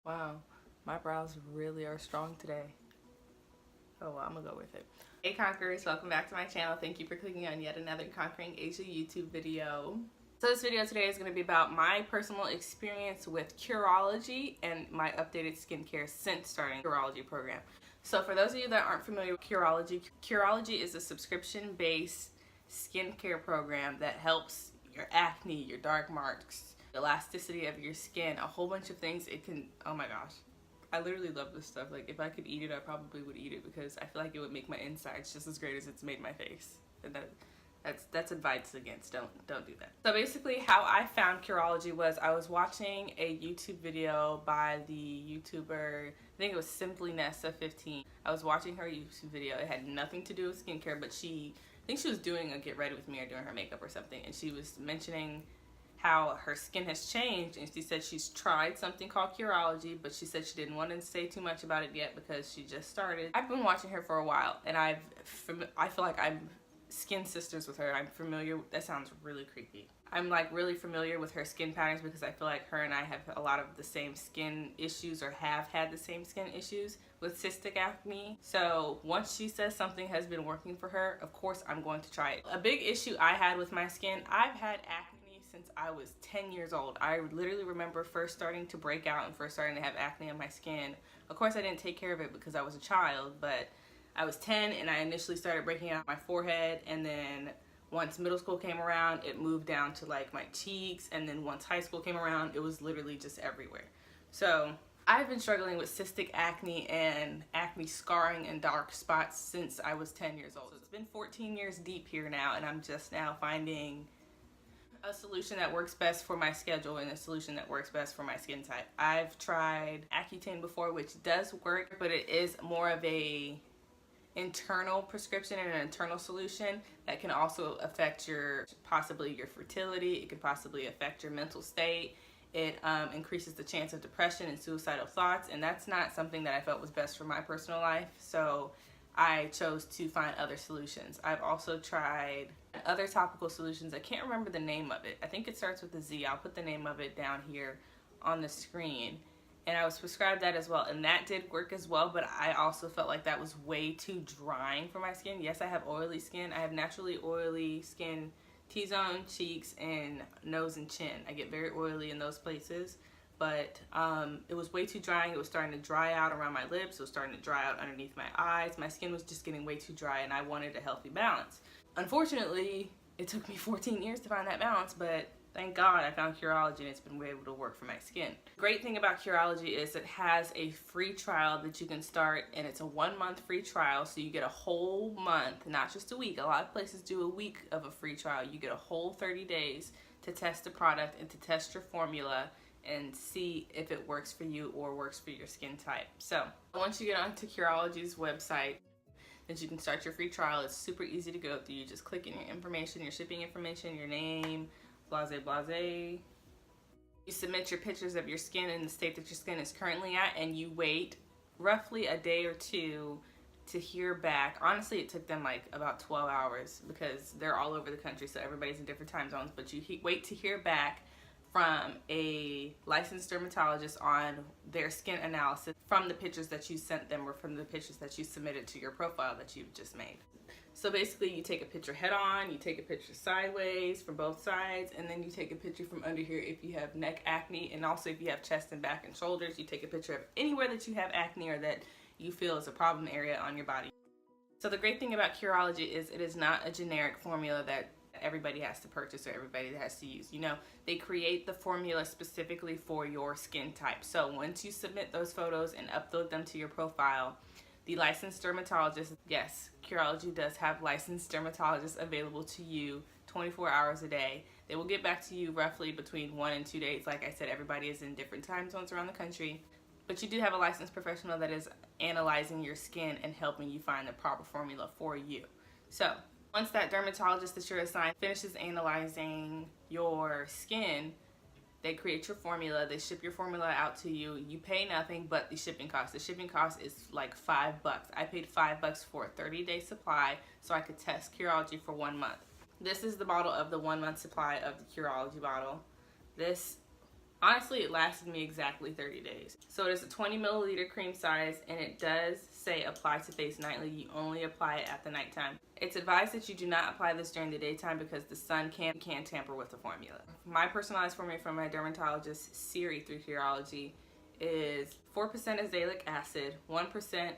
Wow, my brows really are strong today. Oh well, I'm gonna go with it. Hey Conquerors, welcome back to my channel. Thank you for clicking on yet another Conquering Asia YouTube video. So this video today is going to be about my personal experience with Curology and my updated skincare since starting the Curology program. So for those of you that aren't familiar with Curology, Curology is a subscription-based skincare program that helps your acne, your dark marks, elasticity of your skin, a whole bunch of things. It can, oh my gosh, I literally love this stuff. Like if I could eat it, I probably would eat it because I feel like it would make my insides just as great as it's made my face. And that's advice against. Don't do that. So basically how I found Curology was I was watching a YouTube video by the YouTuber, I think it was Simply Nessa15. I was watching her YouTube video. It had nothing to do with skincare, but I think she was doing a get ready with me or doing her makeup or something, and she was mentioning how her skin has changed, and she said she's tried something called Curology, but she said she didn't want to say too much about it yet because she just started. I've been watching her for a while, and I feel like I'm skin sisters with her. I'm familiar, that sounds really creepy. I'm like really familiar with her skin patterns because I feel like her and I have a lot of the same skin issues, or have had the same skin issues with cystic acne. So once she says something has been working for her, of course I'm going to try it. A big issue I had with my skin, I've had acne since I was 10 years old. I literally remember first starting to break out and first starting to have acne on my skin. Of course I didn't take care of it because I was a child, but I was 10 and I initially started breaking out my forehead, and then once middle school came around, it moved down to like my cheeks, and then once high school came around, it was literally just everywhere. So I've been struggling with cystic acne and acne scarring and dark spots since I was 10 years old. So it's been 14 years deep here now, and I'm just now finding a solution that works best for my schedule and a solution that works best for my skin type. I've tried Accutane before, which does work, but it is more of a internal prescription and an internal solution that can also affect possibly your fertility. It could possibly affect your mental state. It increases the chance of depression and suicidal thoughts, and that's not something that I felt was best for my personal life, so I chose to find other solutions. I've also tried other topical solutions. I can't remember the name of it. I think it starts with a Z. I'll put the name of it down here on the screen. And I was prescribed that as well, and that did work as well, but I also felt like that was way too drying for my skin. Yes, I have oily skin. I have naturally oily skin, T-zone, cheeks, and nose and chin. I get very oily in those places, but it was way too drying. It was starting to dry out around my lips. It was starting to dry out underneath my eyes. My skin was just getting way too dry, and I wanted a healthy balance. Unfortunately, it took me 14 years to find that balance, but thank God I found Curology and it's been able to work for my skin. The great thing about Curology is it has a free trial that you can start, and it's a 1-month free trial, so you get a whole month, not just a week. A lot of places do a week of a free trial. You get a whole 30 days to test the product and to test your formula and see if it works for you or works for your skin type. So once you get onto Curology's website, then you can start your free trial. It's super easy to go through. You just click in your information, your shipping information, your name, blase blase. You submit your pictures of your skin in the state that your skin is currently at, and you wait roughly a day or two to hear back. Honestly, it took them like about 12 hours because they're all over the country, so everybody's in different time zones, but you wait to hear back from a licensed dermatologist on their skin analysis from the pictures that you sent them or from the pictures that you submitted to your profile that you've just made. So basically you take a picture head on, you take a picture sideways from both sides, and then you take a picture from under here if you have neck acne, and also if you have chest and back and shoulders, you take a picture of anywhere that you have acne or that you feel is a problem area on your body. So the great thing about Curology is it is not a generic formula that everybody has to purchase or everybody has to use. You know, they create the formula specifically for your skin type. So once you submit those photos and upload them to your profile, the licensed dermatologist, yes, Curology does have licensed dermatologists available to you 24 hours a day. They will get back to you roughly between 1 and 2 days. Like I said, everybody is in different time zones around the country, but you do have a licensed professional that is analyzing your skin and helping you find the proper formula for you. So once that dermatologist that you're assigned finishes analyzing your skin, they create your formula, they ship your formula out to you. You pay nothing but the shipping cost. The shipping cost is like $5. I paid $5 for a 30-day supply so I could test Curology for 1 month. This is the bottle of the 1 month supply of the Curology bottle. This Honestly, it lasted me exactly 30 days. So it is a 20 milliliter cream size, and it does say apply to face nightly. You only apply it at the nighttime. It's advised that you do not apply this during the daytime because the sun can tamper with the formula. My personalized formula from my dermatologist, Siri through Curology, is 4% azelaic acid, 1%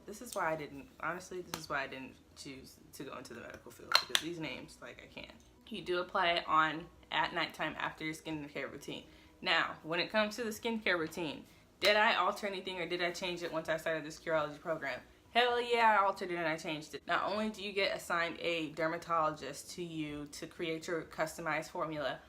This is why I didn't, honestly, this is why I didn't choose to go into the medical field, because these names, like, I can't. You do apply it on at nighttime after your skincare routine. Now, when it comes to the skincare routine, did I alter anything or did I change it once I started this Curology program? Hell yeah, I altered it and I changed it. Not only do you get assigned a dermatologist to you to create your customized formula,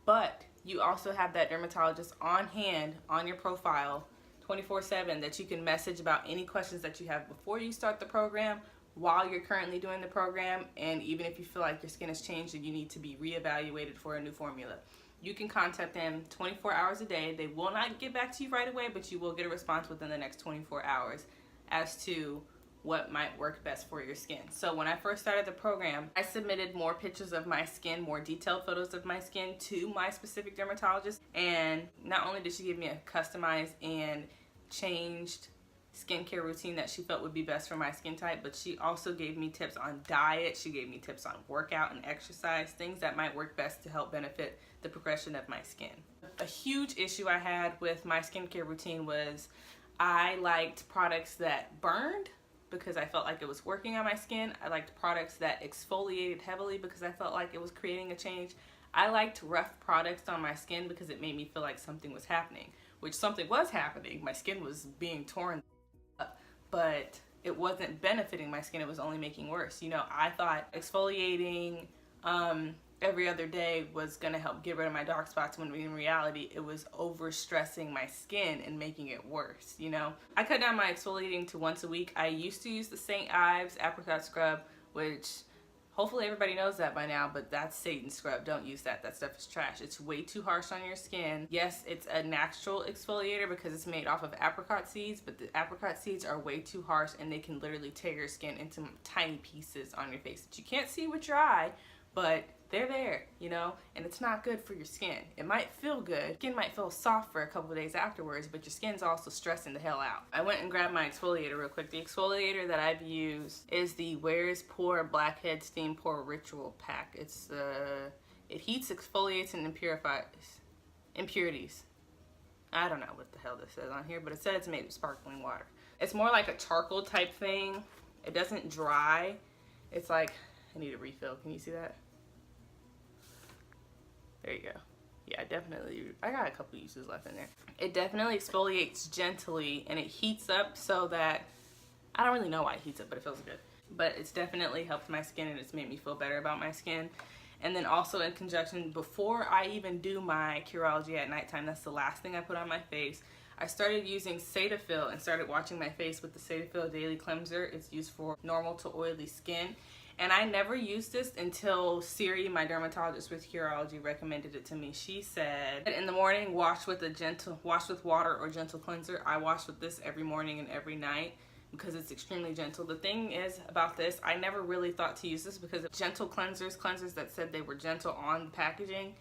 but you also have that dermatologist on hand on your profile 24/7 that you can message about any questions that you have before you start the program, while you're currently doing the program, and even if you feel like your skin has changed and you need to be reevaluated for a new formula. You can contact them 24 hours a day. They will not get back to you right away, but you will get a response within the next 24 hours as to what might work best for your skin. So when I first started the program, I submitted more pictures of my skin, more detailed photos of my skin to my specific dermatologist, and not only did she give me a customized and changed skincare routine that she felt would be best for my skin type, but she also gave me tips on diet. She gave me tips on workout and exercise, things that might work best to help benefit the progression of my skin. A huge issue I had with my skincare routine was I liked products that burned because I felt like it was working on my skin. I liked products that exfoliated heavily because I felt like it was creating a change. I liked rough products on my skin because it made me feel like something was happening, which something was happening. My skin was being torn up, but it wasn't benefiting my skin. It was only making worse. You know, I thought exfoliating every other day was gonna help get rid of my dark spots, when in reality it was overstressing my skin and making it worse. You know, I cut down my exfoliating to once a week. I used to use the St. Ives apricot scrub, which hopefully everybody knows that by now, but that's Satan scrub. Don't use that. That stuff is trash. It's way too harsh on your skin. Yes, it's a natural exfoliator because it's made off of apricot seeds, but the apricot seeds are way too harsh and they can literally tear your skin into tiny pieces on your face that you can't see with your eye, but they're there, you know, and it's not good for your skin. It might feel good. Skin might feel soft for a couple of days afterwards, but your skin's also stressing the hell out. I went and grabbed my exfoliator real quick. The exfoliator that I've used is the Where's Pore Blackhead Steam Pore Ritual Pack. It's it heats, exfoliates, and purifies impurities. I don't know what the hell this says on here, but it says it's made with sparkling water. It's more like a charcoal type thing. It doesn't dry. It's like, I need a refill. Can you see that? There you go. Yeah, I got a couple uses left in there. It definitely exfoliates gently and it heats up so that, I don't really know why it heats up, but it feels good. But it's definitely helped my skin and it's made me feel better about my skin. And then also in conjunction, before I even do my Curology at nighttime, that's the last thing I put on my face, I started using Cetaphil and started washing my face with the Cetaphil Daily Cleanser. It's used for normal to oily skin. And I never used this until Siri, my dermatologist with Curology, recommended it to me. She said, in the morning, wash with water or gentle cleanser. I wash with this every morning and every night because it's extremely gentle. The thing is about this, I never really thought to use this because of gentle cleansers that said they were gentle on the packaging.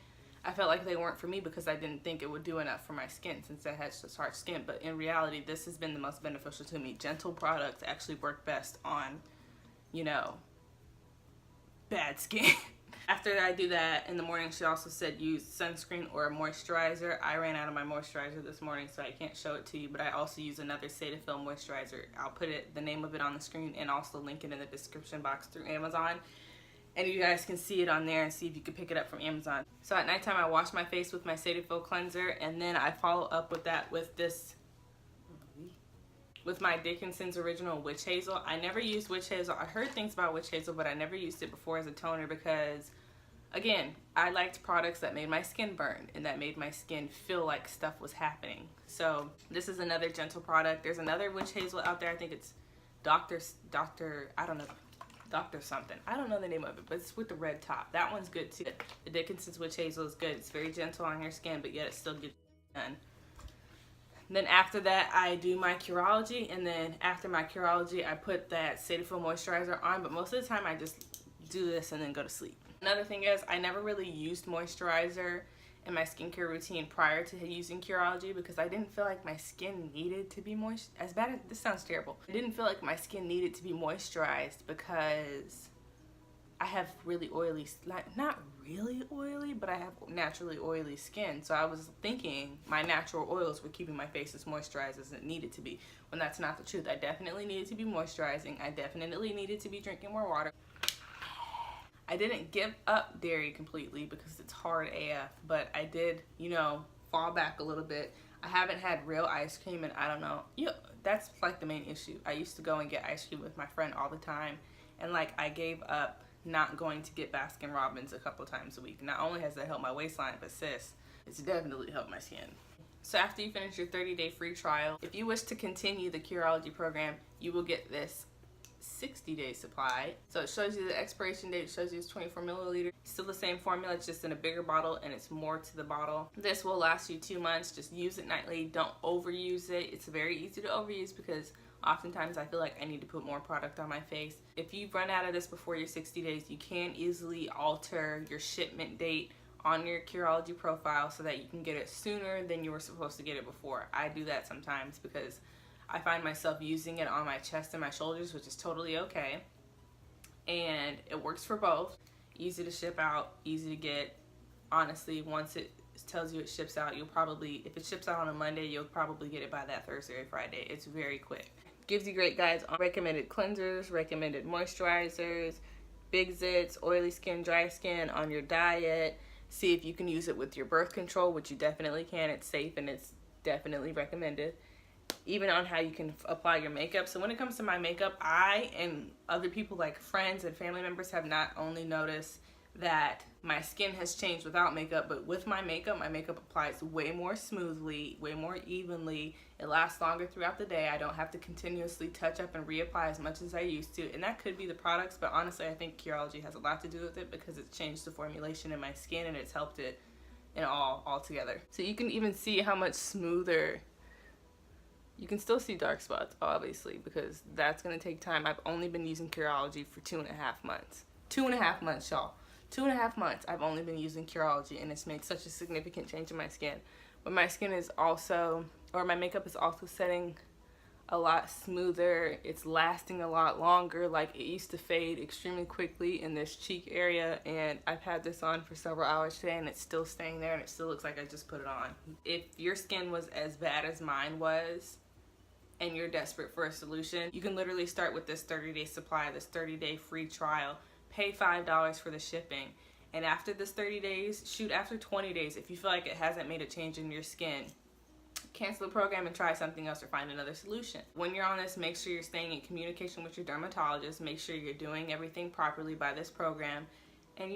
I felt like they weren't for me because I didn't think it would do enough for my skin since I had such harsh skin. But in reality, this has been the most beneficial to me. Gentle products actually work best on, you know, bad skin. After I do that in the morning, she also said use sunscreen or a moisturizer. I ran out of my moisturizer this morning, so I can't show it to you, but I also use another Cetaphil moisturizer. I'll put the name of it on the screen and also link it in the description box through Amazon. And you guys can see it on there and see if you can pick it up from Amazon. So at nighttime, I wash my face with my Cetaphil cleanser, and then I follow up with that with my Dickinson's Original Witch Hazel. I never used witch hazel. I heard things about witch hazel, but I never used it before as a toner because, again, I liked products that made my skin burn and that made my skin feel like stuff was happening. So this is another gentle product. There's another witch hazel out there. I think it's Dr. something. I don't know the name of it, but it's with the red top. That one's good too. The Dickinson's Witch Hazel is good. It's very gentle on your skin, but yet it still gets done. Then after that, I do my Curology, and then after my Curology, I put that Cetaphil moisturizer on, but most of the time I just do this and then go to sleep. Another thing is, I never really used moisturizer in my skincare routine prior to using Curology because I didn't feel like my skin needed to be moist. As bad as this sounds terrible, I didn't feel like my skin needed to be moisturized because I have really oily, not really oily, but I have naturally oily skin. So I was thinking my natural oils were keeping my face as moisturized as it needed to be, when that's not the truth. I definitely needed to be moisturizing. I definitely needed to be drinking more water. I didn't give up dairy completely because it's hard AF, but I did, you know, fall back a little bit. I haven't had real ice cream and I don't know. That's like the main issue. I used to go and get ice cream with my friend all the time, and like I gave up not going to get Baskin Robbins a couple times a week. Not only has that helped my waistline, but sis, it's definitely helped my skin. So after you finish your 30-day free trial, if you wish to continue the Curology program, you will get this 60-day supply. So it shows you the expiration date, it shows you it's 24 milliliters. Still the same formula, it's just in a bigger bottle and it's more to the bottle. This will last you 2 months. Just use it nightly. Don't overuse it. It's very easy to overuse because oftentimes I feel like I need to put more product on my face. If you run out of this before your 60 days, you can easily alter your shipment date on your Curology profile so that you can get it sooner than you were supposed to get it before. I do that sometimes because I find myself using it on my chest and my shoulders, which is totally okay. And it works for both. Easy to ship out, easy to get. Honestly, once it tells you it ships out, you'll probably, if it ships out on a Monday, you'll probably get it by that Thursday or Friday. It's very quick. Gives you great guides on recommended cleansers, recommended moisturizers, big zits, oily skin, dry skin, on your diet. See if you can use it with your birth control, which you definitely can. It's safe and it's definitely recommended. Even on how you can apply your makeup. So when it comes to my makeup, I and other people like friends and family members have not only noticed that my skin has changed without makeup, but with my makeup applies way more smoothly, way more evenly. It lasts longer throughout the day. I don't have to continuously touch up and reapply as much as I used to. And that could be the products, but honestly, I think Curology has a lot to do with it because it's changed the formulation in my skin and it's helped it in all together. So you can even see how much smoother. You can still see dark spots, obviously, because that's going to take time. I've only been using Curology for 2.5 months. 2.5 months, y'all. 2.5 months I've only been using Curology, and it's made such a significant change in my skin. But my skin is also, or my makeup is also setting a lot smoother. It's lasting a lot longer. Like, it used to fade extremely quickly in this cheek area, and I've had this on for several hours today, and it's still staying there, and it still looks like I just put it on. If your skin was as bad as mine was, and you're desperate for a solution, you can literally start with this 30-day supply, this 30-day free trial. Pay $5 for the shipping. And after this 30 days, shoot, after 20 days, if you feel like it hasn't made a change in your skin, cancel the program and try something else or find another solution. When you're on this, make sure you're staying in communication with your dermatologist. Make sure you're doing everything properly by this program. And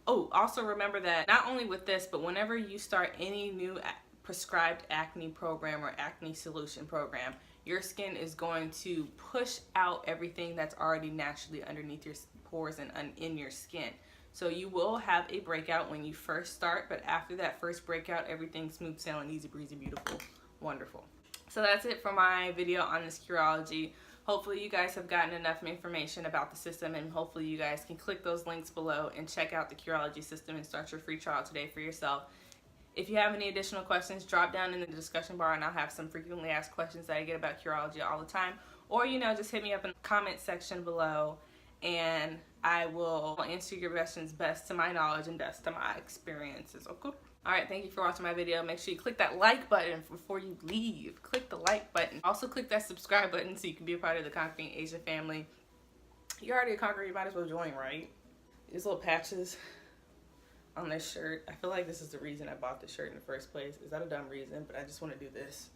also remember that not only with this, but whenever you start any new prescribed acne program or acne solution program, your skin is going to push out everything that's already naturally underneath your pores and in your skin. So you will have a breakout when you first start, but after that first breakout, everything's smooth sailing, easy breezy, beautiful, wonderful. So that's it for my video on this Curology. Hopefully you guys have gotten enough information about the system, and hopefully you guys can click those links below and check out the Curology system and start your free trial today for yourself. If you have any additional questions, drop down in the discussion bar and I'll have some frequently asked questions that I get about Curology all the time. Or, just hit me up in the comment section below and I will answer your questions best to my knowledge and best to my experiences, okay? Alright, thank you for watching my video. Make sure you click that like button before you leave. Click the like button. Also click that subscribe button so you can be a part of the Conquering Asia family. You're already a conqueror, you might as well join, right? These little patches on this shirt. I feel like this is the reason I bought the shirt in the first place. Is that a dumb reason? But I just want to do this.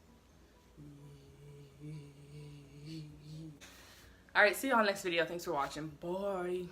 Alright, see you on the next video. Thanks for watching. Bye.